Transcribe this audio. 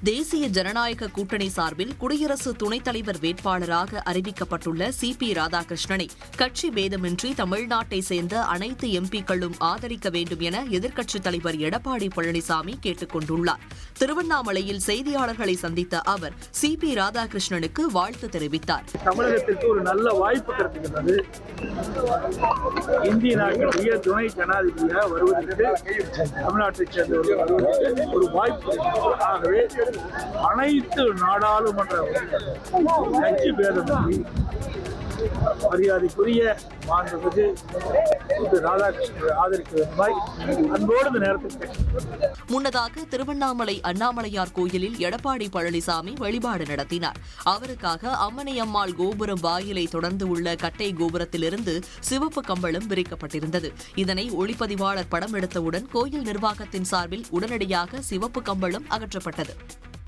தேசிய ஜனநாயக கூட்டணி சார்பில் குடியரசு துணைத் தலைவர் வேட்பாளராக அறிவிக்கப்பட்டுள்ள சி.பி. ராதாகிருஷ்ணனை கட்சி பேதமின்றி தமிழ்நாட்டை சேர்ந்த அனைத்து எம்பிக்களும் ஆதரிக்க வேண்டும் என எதிர்க்கட்சித் தலைவர் எடப்பாடி பழனிசாமி கேட்டுக் கொண்டுள்ளார். திருவண்ணாமலையில் செய்தியாளர்களை சந்தித்த அவர் சி.பி. ராதாகிருஷ்ணனுக்கு வாழ்த்து தெரிவித்தார். தமிழகத்திற்கு ஒரு நல்ல வாய்ப்பு கிடைத்துள்ளது. இந்திய நாட்டினுடைய துணை ஜனாதிபதியாக வருவதற்கு தமிழ்நாட்டைச் சேர்ந்தவர்கள் ஒரு வாய்ப்பு. ஆகவே அனைத்து நாடாளுமன்ற கட்சி பேதமின்றி மரியாதைக்குரிய மாண்புமிகு ராதாகிருஷ்ணனை ஆதரிக்க வேண்டுமாய் அன்போடு இந்த நேரத்தில். முன்னதாக திருவண்ணாமலை அண்ணாமலையார் கோயிலில் எடப்பாடி பழனிசாமி வழிபாடு நடத்தினார். அவருக்காக அம்மனை அம்மாள் கோபுரம் வாயிலை தொடர்ந்து உள்ள கட்டை கோபுரத்திலிருந்து சிவப்பு கம்பளம் விரிக்கப்பட்டிருந்தது. இதனை ஒளிப்பதிவாளர் படம் எடுத்தவுடன் கோயில் நிர்வாகத்தின் சார்பில் உடனடியாக சிவப்பு கம்பளம் அகற்றப்பட்டது.